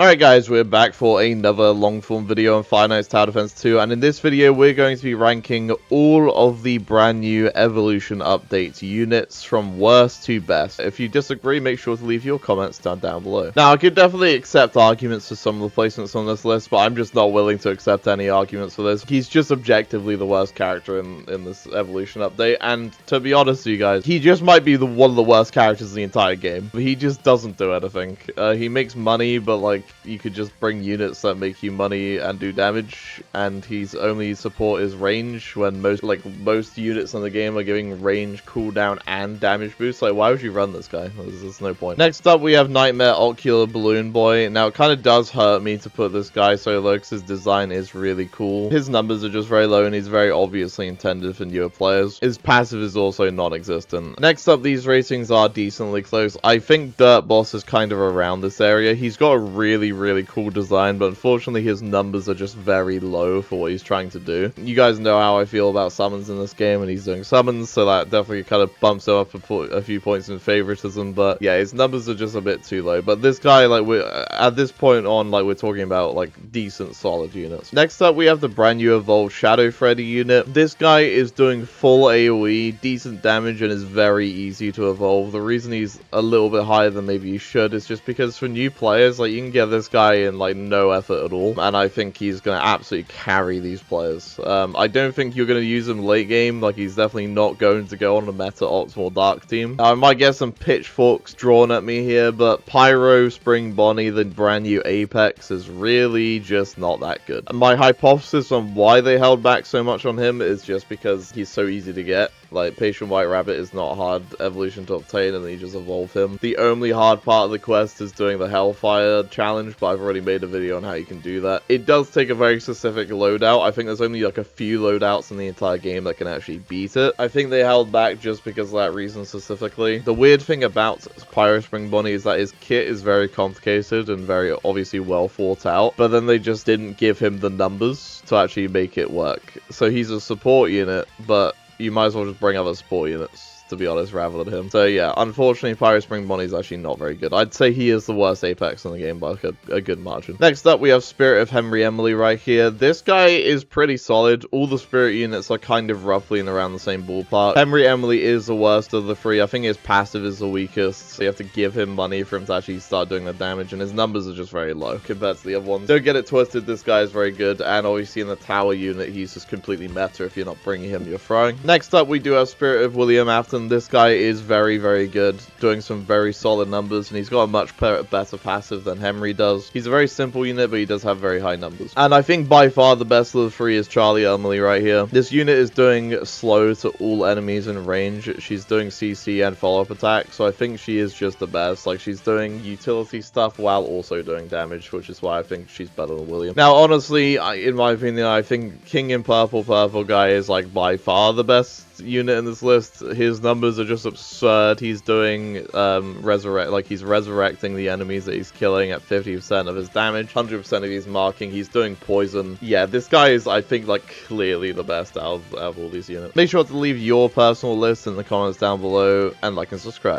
Alright guys, we're back for another long-form video on Five Nights Tower Defense 2, and in this video we're going to be ranking all of the brand new Evolution Update units from worst to best. If you disagree, make sure to leave your comments down below. Now, I could definitely accept arguments for some of the placements on this list, but I'm just not willing to accept any arguments for this. He's just objectively the worst character in this Evolution Update, and to be honest with you guys, he just might be one of the worst characters in the entire game. He just doesn't do anything. He makes money, but like, you could just bring units that make you money and do damage, and his only support is range when most units in the game are giving range, cooldown, and damage boost. Like, why would you run this guy? There's no point. Next up, we have Nightmare Ocular Balloon Boy. Now, it kind of does hurt me to put this guy so low because his design is really cool. His numbers are just very low, and he's very obviously intended for newer players. His passive is also non-existent. Next up, these ratings are decently close. I think Dirt Boss is kind of around this area. He's got a really cool design, but unfortunately his numbers are just very low for what he's trying to do. You guys know how I feel about summons in this game, and he's doing summons, so that definitely kind of bumps him up a few points in favoritism. But yeah, his numbers are just a bit too low. But this guy, like, we're at this point on, like, we're talking about like decent solid units. Next up, we have the brand new evolved Shadow Freddy unit. This guy is doing full AoE, decent damage, and is very easy to evolve. The reason he's a little bit higher than maybe you should is just because for new players, like, you can get this guy in like no effort at all, and I think he's gonna absolutely carry these players. I don't think you're gonna use him late game. Like, he's definitely not going to go on a meta optimal dark team. I might get some pitchforks drawn at me here, but Pyro Spring Bonnie, the brand new Apex, is really just not that good. My hypothesis on why they held back so much on him is just because he's so easy to get. Like, Patient White Rabbit is not hard evolution to obtain, and then you just evolve him. The only hard part of the quest is doing the Hellfire challenge, but I've already made a video on how you can do that. It does take a very specific loadout. I think there's only like a few loadouts in the entire game that can actually beat it. I think they held back just because of that reason specifically. The weird thing about Pyro Spring Bonnie is that his kit is very complicated and very obviously well thought out, but then they just didn't give him the numbers to actually make it work. So he's a support unit, but you might as well just bring other support units, to be honest, rather than him. So yeah, unfortunately, Pyro Spring Bonnie is actually not very good. I'd say he is the worst Apex in the game by a good margin. Next up, we have Spirit of Henry Emily right here. This guy is pretty solid. All the Spirit units are kind of roughly in around the same ballpark. Henry Emily is the worst of the three. I think his passive is the weakest, so you have to give him money for him to actually start doing the damage, and his numbers are just very low compared to the other ones. Don't get it twisted, this guy is very good, and obviously in the tower unit, he's just completely meta. If you're not bringing him, you're throwing. Next up, we do have Spirit of William Afton. This guy is very good, doing some very solid numbers, and he's got a much better passive than Henry does. He's a very simple unit, but he does have very high numbers. And I think by far the best of the three is Charlie Emily right here. This unit is doing slow to all enemies in range. She's doing CC and follow-up attack, so I think she is just the best. Like, she's doing utility stuff while also doing damage, which is why I think she's better than William. Now, honestly, in my opinion, I think King in Purple guy is like by far the best unit in this list. His numbers are just absurd. He's doing he's resurrecting the enemies that he's killing at 50% of his damage, 100% of his marking. He's doing poison. Yeah, this guy is, I think, like, clearly the best out of all these units. Make sure to leave your personal list in the comments down below, and like and subscribe.